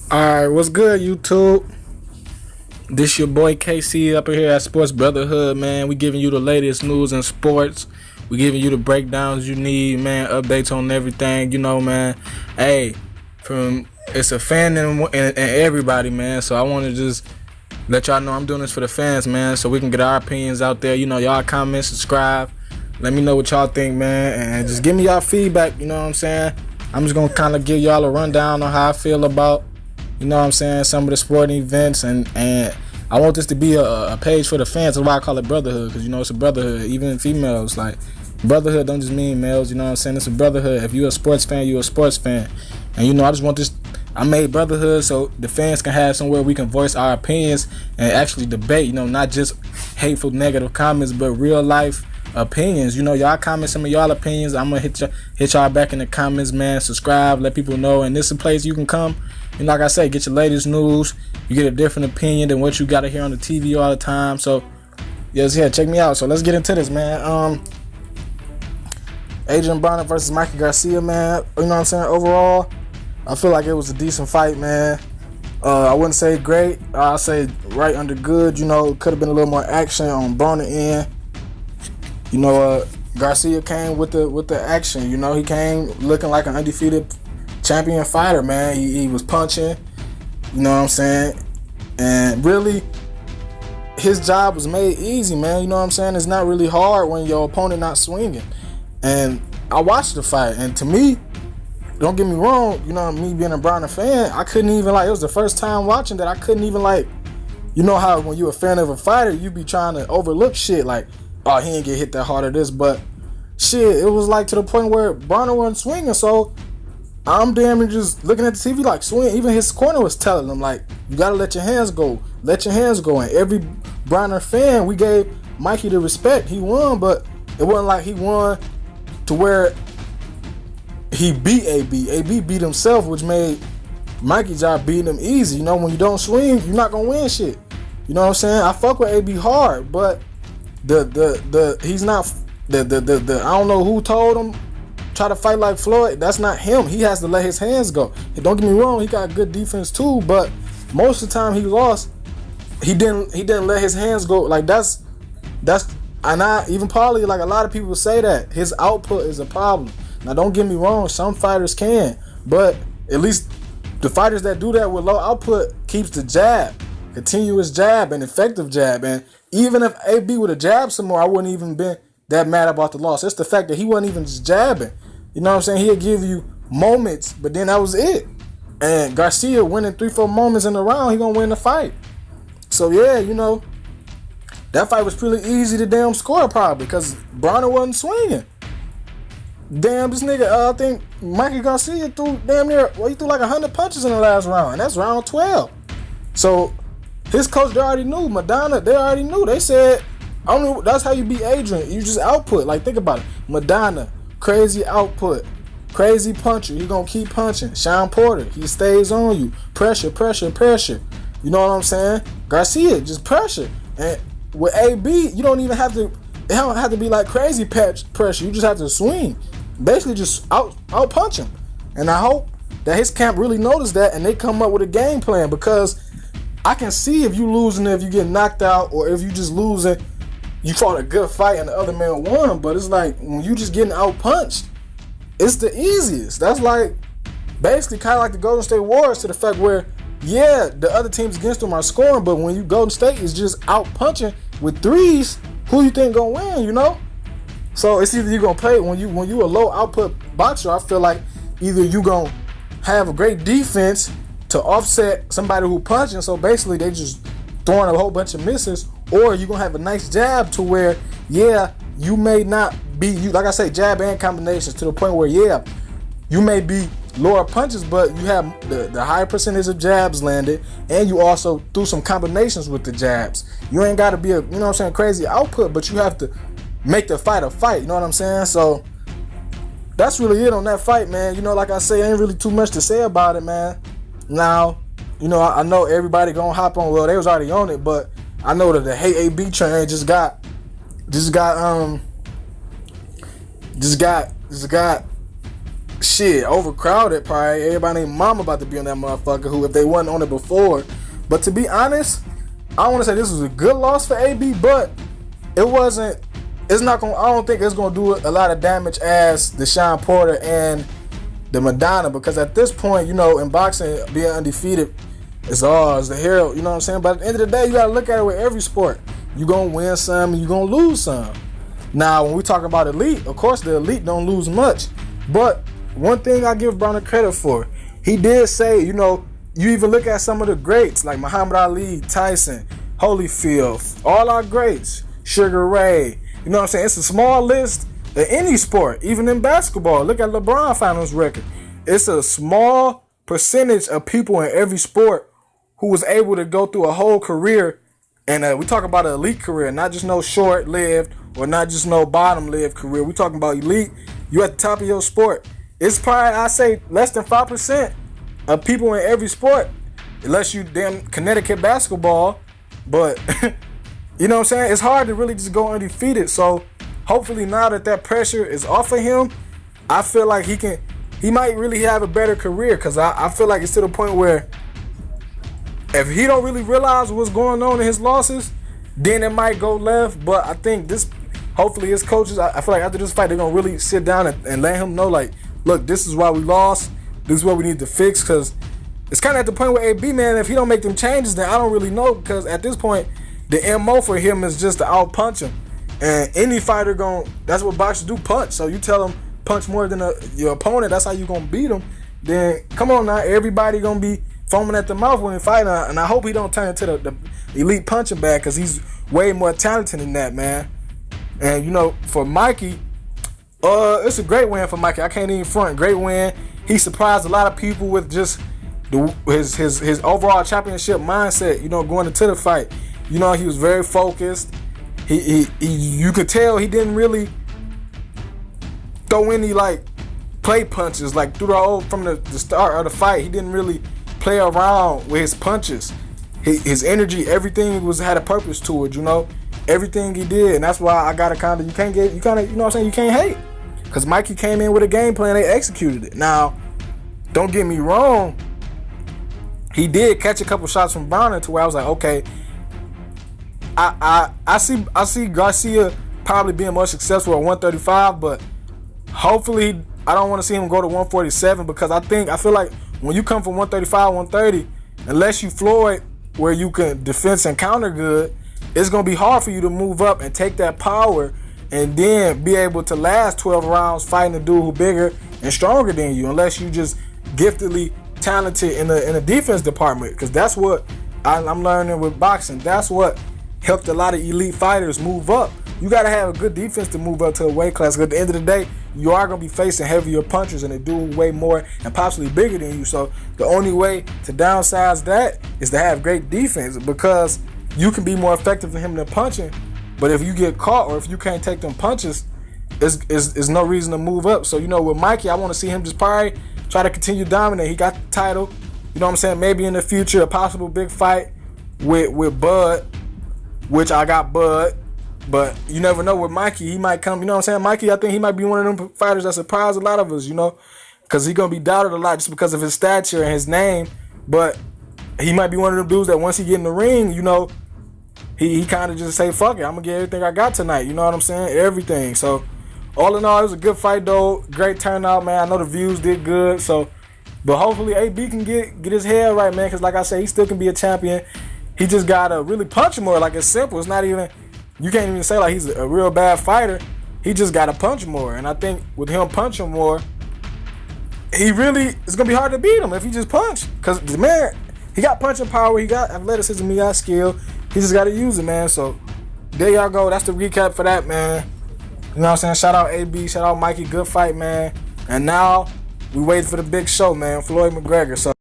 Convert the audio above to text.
Alright, what's good, YouTube? This your boy KC up here at Sports Brotherhood, man. We giving you the latest news in sports. We giving you the breakdowns you need, man. Updates on everything, man. Hey, from it's a fan and everybody, man. So I want to just let y'all know I'm doing this for the fans, man. So we can get our opinions out there. Y'all comment, subscribe. Let me know what y'all think, man. And just give me y'all feedback, you know what I'm saying? I'm just going to kind of give y'all a rundown on how I feel about some of the sporting events, and I want this to be a page for the fans. That's why I call it brotherhood, because it's a brotherhood. Even females, like, brotherhood don't just mean males. It's a brotherhood. If you're a sports fan, you're a sports fan. And I just want this. I made brotherhood so the fans can have somewhere we can voice our opinions and actually debate. Not just hateful, negative comments, but real life opinions. Y'all comment some of y'all opinions. I'm gonna hit y'all back in the comments, man. Subscribe, let people know, and this is a place you can come. Like I say, get your latest news. You get a different opinion than what you got to hear on the TV all the time. So, check me out. So let's get into this, man. Adrien Broner versus Mikey Garcia, man. Overall, I feel like it was a decent fight, man. I wouldn't say great. I'll say right under good. It could have been a little more action on Broner end. Garcia came with the action. He came looking like an undefeated champion fighter, man. He was punching, and really his job was made easy, man. It's not really hard when your opponent not swinging. And I watched the fight, and to me, don't get me wrong, me being a Browner fan, I couldn't even, it was the first time watching that I couldn't even, how when you're a fan of a fighter, you be trying to overlook shit, oh, he ain't get hit that hard or this, but shit, it was to the point where Broner wasn't swinging, so I'm damn near just looking at the TV swing. Even his corner was telling him, you gotta let your hands go. Let your hands go. And every Broner fan, we gave Mikey the respect. He won, but it wasn't like he won to where he beat AB. AB beat himself, which made Mikey's job beating him easy. When you don't swing, you're not gonna win shit. I fuck with AB hard, but he's not I don't know who told him try to fight like Floyd. That's not him. He has to let his hands go. And don't get me wrong, he got good defense too, but most of the time he lost, he didn't let his hands go. That's and I even probably a lot of people say that his output is a problem. Now don't get me wrong, some fighters can, but at least the fighters that do that with low output keeps the jab, continuous jab and effective jab. And even if AB would have jabbed some more, I wouldn't even been that mad about the loss. It's the fact that he wasn't even just jabbing. He'll give you moments, but then that was it. And Garcia winning 3-4 moments in a round, he gonna win the fight. So yeah, that fight was pretty easy to damn score probably because Broner wasn't swinging. Damn, this nigga, I think Mikey Garcia threw damn near, he threw 100 punches in the last round, and that's round 12. So his coach, they already knew. Madonna, they already knew. They said, I don't know, that's how you beat Adrien. You just output. Think about it. Madonna, crazy output, crazy puncher. He gonna keep punching. Sean Porter, he stays on you. Pressure, pressure, pressure. You know what I'm saying? Garcia, just pressure. And with AB, you don't even have to. It don't have to be crazy pressure. You just have to swing. Basically, just out punch him. And I hope that his camp really noticed that and they come up with a game plan, because I can see if you losing, if you get knocked out, or if you just losing. You fought a good fight and the other man won, but it's when you just getting out punched, it's the easiest. That's basically kind of like the Golden State Warriors, to the fact where, yeah, the other teams against them are scoring, but when you Golden State is just out punching with threes, who you think gonna win? So it's either you gonna play when you a low output boxer. I feel like either you gonna have a great defense to offset somebody who punching, so basically they just throwing a whole bunch of misses, or you're going to have a nice jab to where, yeah, you may not be, like I say, jab and combinations to the point where, yeah, you may be lower punches, but you have the higher percentage of jabs landed, and you also threw some combinations with the jabs. You ain't got to be a, crazy output, but you have to make the fight a fight, you know what I'm saying? So that's really it on that fight, man. Like I say, ain't really too much to say about it, man. Now, I know everybody gonna hop on. Well, they was already on it, but I know that the Hey AB train just got shit, overcrowded. Probably everybody named mama about to be on that motherfucker. Who, if they wasn't on it before. But to be honest, I don't want to say this was a good loss for AB, but it wasn't. It's not gonna. I don't think it's gonna do a lot of damage as the Sean Porter and the Madonna, because at this point, you know, in boxing, being undefeated is ours, the hero. You know what I'm saying? But at the end of the day, you gotta look at it with every sport. You gonna win some, and you gonna lose some. Now, when we talk about elite, of course, the elite don't lose much. But one thing I give Broner credit for, he did say, you know, you even look at some of the greats like Muhammad Ali, Tyson, Holyfield, all our greats, Sugar Ray. You know what I'm saying? It's a small list of any sport, even in basketball. Look at LeBron finals record. It's a small percentage of people in every sport who was able to go through a whole career. And we talk about an elite career, not just no short-lived or not just no bottom-lived career. We talking about elite. You at the top of your sport. It's probably, I say, less than 5% of people in every sport, unless you damn Connecticut basketball. But you know what I'm saying? It's hard to really just go undefeated. So hopefully now that pressure is off of him, I feel like he might really have a better career, because I feel like it's to the point where if he don't really realize what's going on in his losses, then it might go left. But I think hopefully his coaches, I feel like after this fight, they're going to really sit down and let him know, like, look, this is why we lost. This is what we need to fix, because it's kind of at the point where AB, man, if he don't make them changes, then I don't really know, because at this point, the MO for him is just to out-punch him. And any fighter that's what boxers do, punch. So you tell them punch more than your opponent, that's how you going to beat him. Then, come on now, everybody going to be foaming at the mouth when he fight. And I hope he don't turn into the elite punching bag, because he's way more talented than that, man. And, you know, for Mikey, it's a great win for Mikey. I can't even front. Great win. He surprised a lot of people with just his overall championship mindset, you know, going into the fight. You know, he was very focused. You could tell he didn't really throw any, like, play punches. Like, from the start of the fight, he didn't really play around with his punches. His energy, everything had a purpose to it, you know. Everything he did. And that's why I got to you know what I'm saying, you can't hate. Because Mikey came in with a game plan, they executed it. Now, don't get me wrong, he did catch a couple shots from Broner to where I was like, okay, I see Garcia probably being more successful at 135, but hopefully I don't want to see him go to 147, because I feel like when you come from 135, 130, unless you Floyd where you can defense and counter good, it's going to be hard for you to move up and take that power and then be able to last 12 rounds fighting a dude who's bigger and stronger than you, unless you just giftedly talented in the defense department, because that's what I'm learning with boxing. That's what helped a lot of elite fighters move up. You got to have a good defense to move up to a weight class, because at the end of the day, you are going to be facing heavier punchers and they do way more and possibly bigger than you. So the only way to downsize that is to have great defense, because you can be more effective than him than punching. But if you get caught or if you can't take them punches, there's no reason to move up. So, you know, with Mikey, I want to see him just probably try to continue dominate. He got the title. You know what I'm saying? Maybe in the future, a possible big fight with Bud, which I got Bud. But you never know with Mikey. He might come, you know what I'm saying? Mikey, I think he might be one of them fighters that surprised a lot of us, you know, because he's going to be doubted a lot just because of his stature and his name. But he might be one of them dudes that once he get in the ring, you know, he kind of just say, fuck it, I'm going to get everything I got tonight. You know what I'm saying? Everything. So, all in all, it was a good fight, though. Great turnout, man. I know the views did good. So, but hopefully AB can get his head right, man, because like I said, he still can be a champion. He just got to really punch more. Like, it's simple. It's not even, you can't even say like he's a real bad fighter. He just got to punch more. And I think with him punching more, it's going to be hard to beat him if he just punch. Because, man, he got punching power. He got athleticism. He got skill. He just got to use it, man. So, there y'all go. That's the recap for that, man. You know what I'm saying? Shout out AB. Shout out Mikey. Good fight, man. And now, we waiting for the big show, man. Floyd McGregor. So.